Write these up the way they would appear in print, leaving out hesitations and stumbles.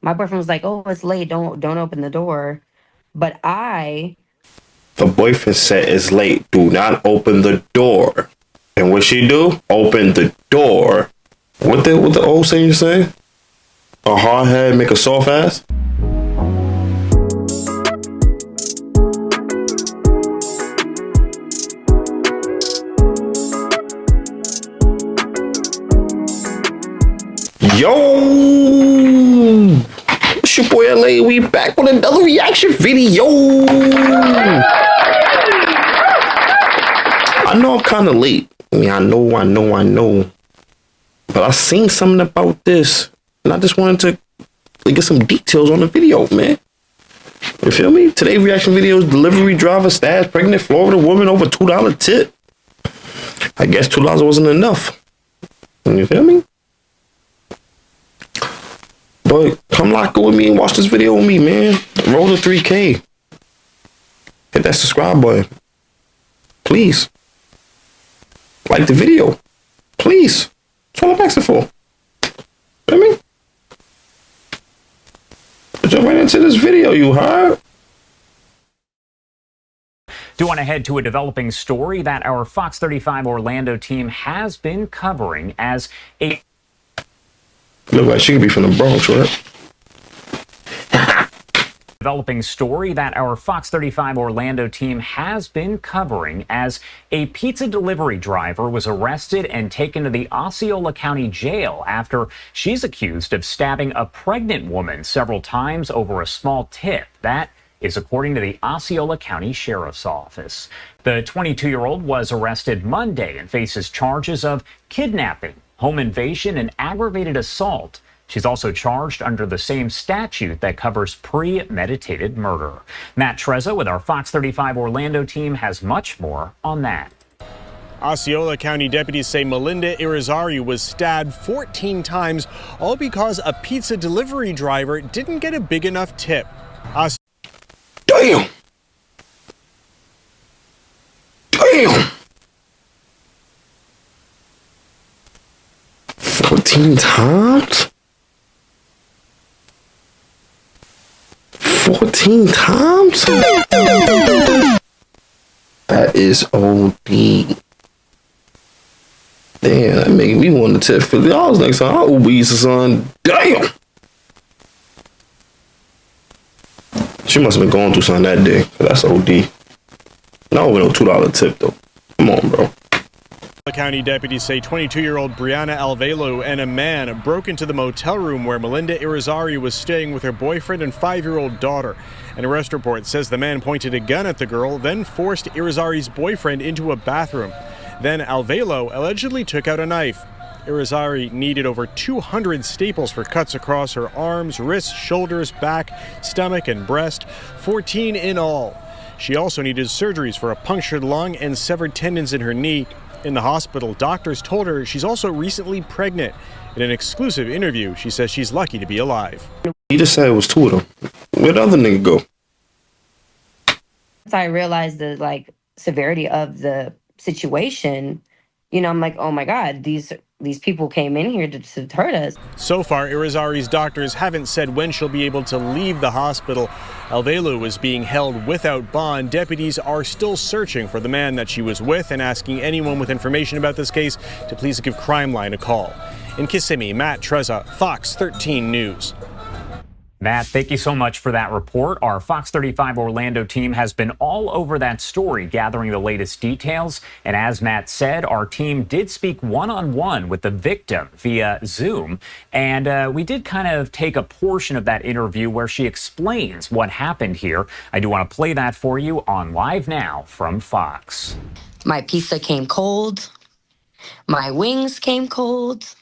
My boyfriend was like, "Oh, it's late. Don't open the door." But I The boyfriend said it's late. Do not open the door. And what she do? Open the door. What the old saying say? A hard head make a soft ass. Yo, it's your boy LA. We back with another reaction video. I know I'm kind of late. I mean, I know. But I seen something about this, and I just wanted to get some details on the video, man. You feel me? Today reaction video is delivery driver stabs pregnant Florida woman over $2 tip. I guess $2 wasn't enough. You feel me? But come lock it with me and watch this video with me, man. Roll the 3K. Hit that subscribe button. Please. Like the video. Please. That's all I'm asking for. Feel me? Jump right into this video, you heard? Do want to head to a developing story that our Fox 35 Orlando team has been covering as a Look like she could be from the Bronx, right? developing story that our Fox 35 Orlando team has been covering as a pizza delivery driver was arrested and taken to the Osceola County Jail after she's accused of stabbing a pregnant woman several times over a small tip. That is according to the Osceola County Sheriff's Office. The 22-year-old was arrested Monday and faces charges of kidnapping, home invasion, and aggravated assault. She's also charged under the same statute that covers premeditated murder. Matt Trezza with our Fox 35 Orlando team has much more on that. Osceola County deputies say Melinda Irizarry was stabbed 14 times, all because a pizza delivery driver didn't get a big enough tip. Damn! Damn! 14 times? 14 times? That is OD. Damn, that make me want to tip $50 next time I Uber Eats or something. Damn! She must have been going through something that day. That's OD. Not over no $2 tip though. Come on, bro. County deputies say 22-year-old Brianna Alvelo and a man broke into the motel room where Melinda Irizarry was staying with her boyfriend and 5-year-old daughter. An arrest report says the man pointed a gun at the girl, then forced Irizarry's boyfriend into a bathroom. Then Alvelo allegedly took out a knife. Irizarry needed over 200 staples for cuts across her arms, wrists, shoulders, back, stomach, and breast, 14 in all. She also needed surgeries for a punctured lung and severed tendons in her knee. In the hospital, doctors told her she's also recently pregnant. In an exclusive interview, she says she's lucky to be alive. He just said it was 2 of them. Where'd the other nigga go? Once I realized the severity of the situation, I'm like, oh my God, these people came in here to hurt us. So far, Irizarry's doctors haven't said when she'll be able to leave the hospital. Alvelo is being held without bond. Deputies are still searching for the man that she was with and asking anyone with information about this case to please give Crime Line a call. In Kissimmee, Matt Trezza, Fox 13 News. Matt, thank you so much for that report. Our Fox 35 Orlando team has been all over that story, gathering the latest details. And as Matt said, our team did speak one-on-one with the victim via Zoom. And we did kind of take a portion of that interview where she explains what happened here. I do want to play that for you on Live Now from Fox. My pizza came cold. My wings came cold.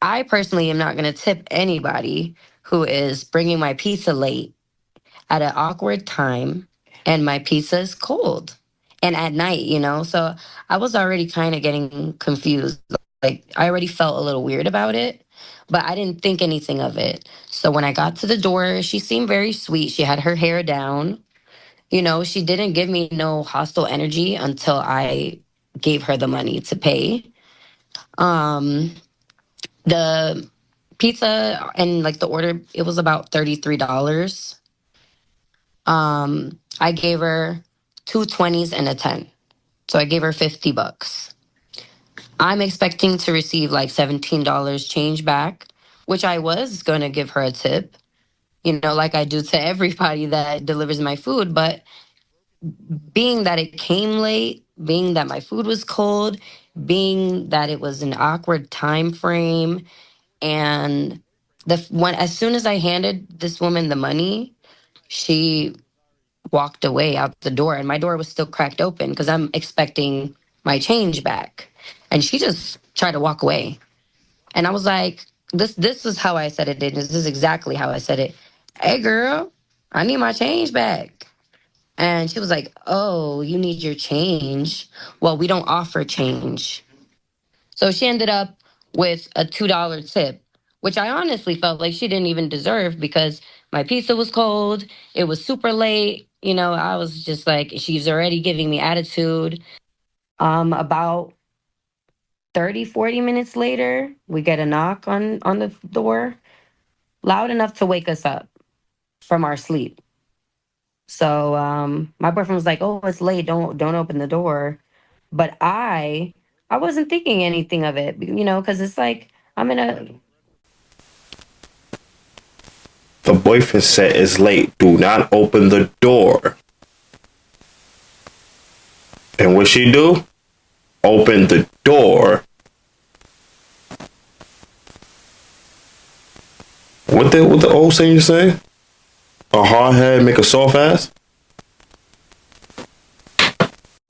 I personally am not going to tip anybody who is bringing my pizza late at an awkward time and my pizza is cold and at night, So I was already kind of getting confused. Like, I already felt a little weird about it, but I didn't think anything of it. So when I got to the door, she seemed very sweet. She had her hair down. She didn't give me no hostile energy until I gave her the money to pay. The pizza and like the order, it was about $33. I gave her two 20s and a 10. So I gave her $50. I'm expecting to receive like $17 change back, which I was going to give her a tip, like I do to everybody that delivers my food. But being that it came late, being that my food was cold, being that it was an awkward time frame, and as soon as I handed this woman the money, she walked away out the door, and my door was still cracked open because I'm expecting my change back, and she just tried to walk away. And I was like, this is how I said it. This is exactly how I said it. Hey, girl, I need my change back. And she was like, oh, you need your change. Well, we don't offer change. So she ended up with a $2 tip, which I honestly felt like she didn't even deserve because my pizza was cold. It was super late. I was just like, she's already giving me attitude. About 30, 40 minutes later, we get a knock on the door, loud enough to wake us up from our sleep. So my boyfriend was like, "Oh, it's late. Don't open the door." But I wasn't thinking anything of it, because it's like I'm in a. The boyfriend said it's late. Do not open the door. And what she do? Open the door. What the old saying say? A hard head make a soft ass?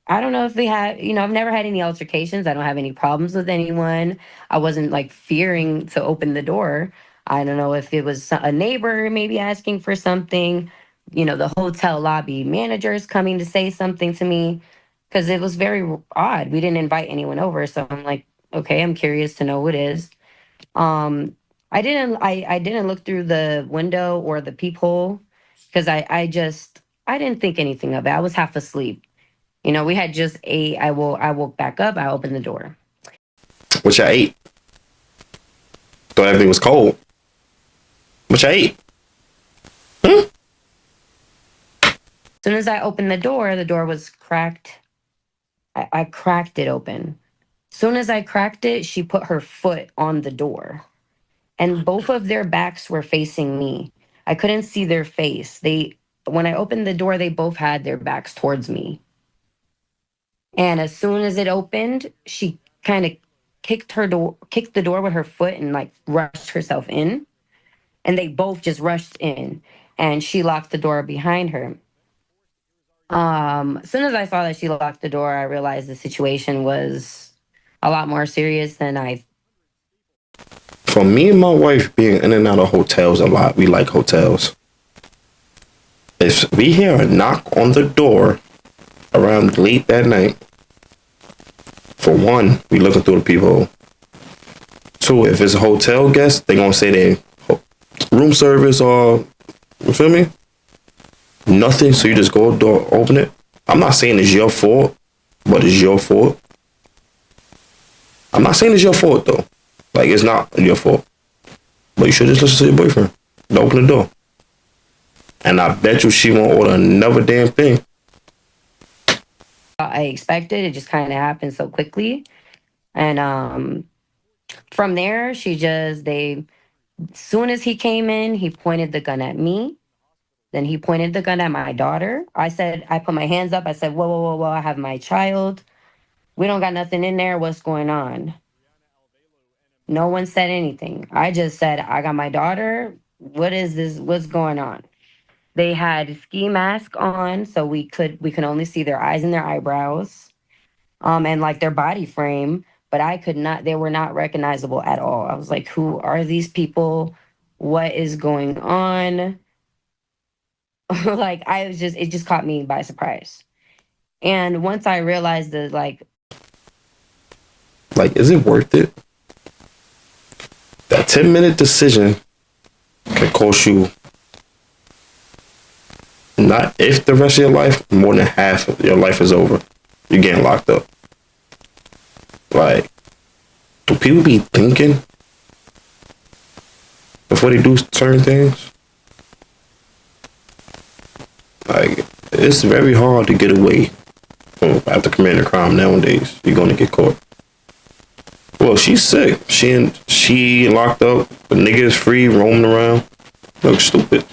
I don't know if they had, I've never had any altercations. I don't have any problems with anyone. I wasn't like fearing to open the door. I don't know if it was a neighbor maybe asking for something, the hotel lobby managers coming to say something to me because it was very odd. We didn't invite anyone over. So I'm like, okay, I'm curious to know who it is. Um, I didn't look through the window or the peephole because I didn't think anything of it. I was half asleep. We had just ate. I woke back up. I opened the door. Which I ate. Thought everything was cold. Which I ate. Hmm? As soon as I opened the door was cracked. I cracked it open. As soon as I cracked it, she put her foot on the door. And both of their backs were facing me. I couldn't see their face. When I opened the door, they both had their backs towards me. And as soon as it opened, she kind of kicked the door with her foot and like rushed herself in. And they both just rushed in and she locked the door behind her. As soon as I saw that she locked the door, I realized the situation was a lot more serious than I. For me and my wife being in and out of hotels a lot, we like hotels. If we hear a knock on the door around late that night, for one, we looking through the peephole. Two, if it's a hotel guest, they gonna say they room service or, you feel me? Nothing, so you just go door, open it. I'm not saying it's your fault, but it's your fault. I'm not saying it's your fault though. Like, it's not your fault. But you should just listen to your boyfriend. Don't open the door. And I bet you she won't order another damn thing. I expected. It just kind of happened so quickly. And from there, as soon as he came in, he pointed the gun at me. Then he pointed the gun at my daughter. I put my hands up. I said, whoa, whoa, whoa, whoa, I have my child. We don't got nothing in there. What's going on? No one said anything. I just said, I got my daughter. What is this? What's going on? They had ski mask on, so we could only see their eyes and their eyebrows, and like their body frame. But I could not. They were not recognizable at all. I was like, who are these people? What is going on? Like it just caught me by surprise. And once I realized that, like, is it worth it? That 10-minute decision can cost you, not if the rest of your life, more than half of your life is over. You're getting locked up. Like, do people be thinking? before they do certain things. Like, it's very hard to get away after committing a crime nowadays. You're gonna get caught. Well, she's sick. She locked up. The nigga is free, roaming around. Looks stupid.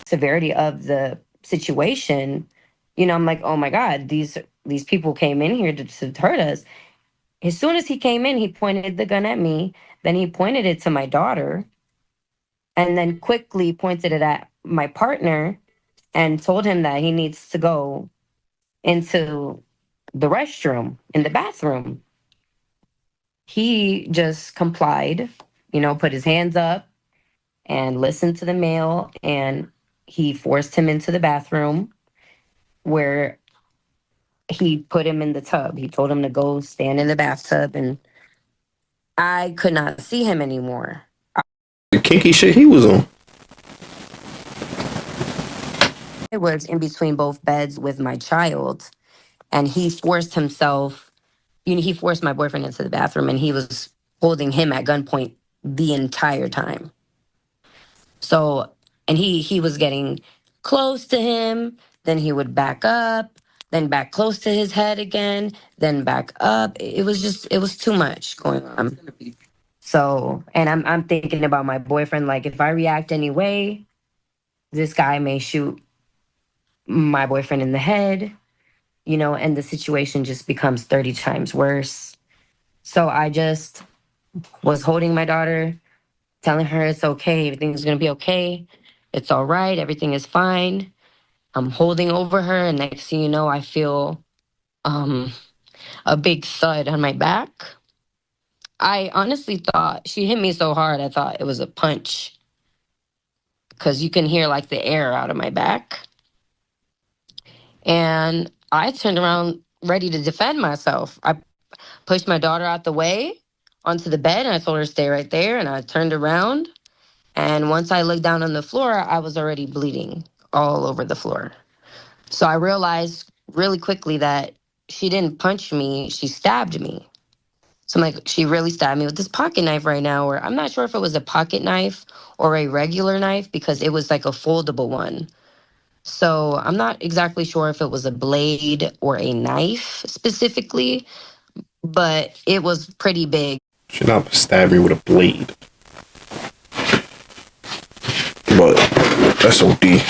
Severity of the situation, I'm like, oh my God, these people came in here to hurt us. As soon as he came in, he pointed the gun at me. Then he pointed it to my daughter, and then quickly pointed it at my partner and told him that he needs to go into the restroom in the bathroom. He just complied, put his hands up and listened to the male, and he forced him into the bathroom where he put him in the tub. He told him to go stand in the bathtub, and I could not see him anymore. The kinky shit he was on. I was in between both beds with my child, and he forced himself, he forced my boyfriend into the bathroom, and he was holding him at gunpoint the entire time. So, and he was getting close to him, then he would back up, then back close to his head again, then back up. It was too much going on. So, and I'm thinking about my boyfriend, like, if I react anyway, this guy may shoot my boyfriend in the head, and the situation just becomes 30 times worse. So I just was holding my daughter, telling her it's okay, everything's gonna be okay, it's all right, everything is fine. I'm holding over her, and next thing you know, I feel a big thud on my back. I honestly thought she hit me so hard, I thought it was a punch, because you can hear like the air out of my back. And I turned around ready to defend myself. I pushed my daughter out the way onto the bed, and I told her to stay right there. And I turned around. And once I looked down on the floor, I was already bleeding all over the floor. So I realized really quickly that she didn't punch me, she stabbed me. So I'm like, she really stabbed me with this pocket knife right now, or I'm not sure if it was a pocket knife or a regular knife because it was like a foldable one. So I'm not exactly sure if it was a blade or a knife specifically, but it was pretty big. She not stab me with a blade. But that's OD.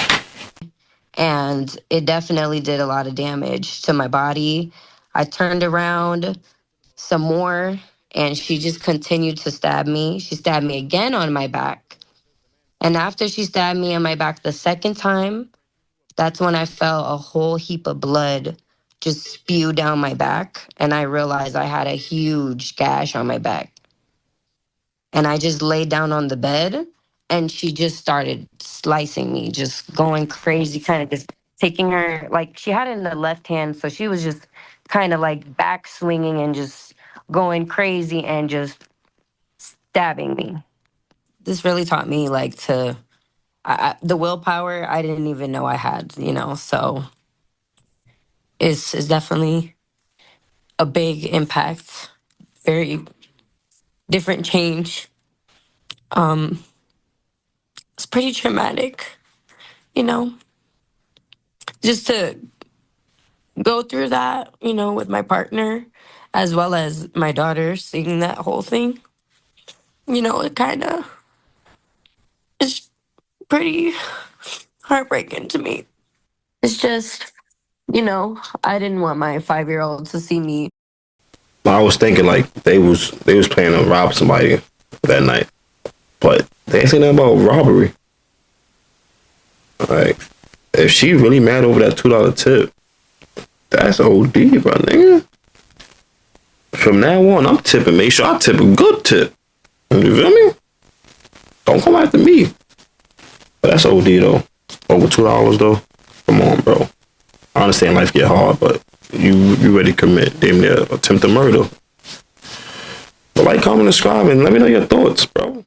And it definitely did a lot of damage to my body. I turned around some more, and she just continued to stab me. She stabbed me again on my back. And after she stabbed me on my back the second time, that's when I felt a whole heap of blood just spew down my back. And I realized I had a huge gash on my back. And I just laid down on the bed, and she just started slicing me, just going crazy, kind of just taking her, like, she had it in the left hand. So she was just kind of like back swinging and just going crazy and just stabbing me. This really taught me, like, the willpower I didn't even know I had, so it's definitely a big impact, very different change. It's pretty traumatic, you know, just to go through that, with my partner as well as my daughter, seeing that whole thing. It kind of is pretty heartbreaking to me. It's just, I didn't want my 5-year-old to see me. I was thinking like they was planning to rob somebody that night, but they ain't saying nothing about robbery. Like, if she really mad over that $2 tip, that's OD, bro, nigga. From now on, I'm tipping. Make sure I tip a good tip. You feel me? Don't come after me. But that's OD though. Over $2 though. Come on, bro. I understand life get hard, but you ready to commit damn near attempted murder. But like, comment, subscribe, and let me know your thoughts, bro.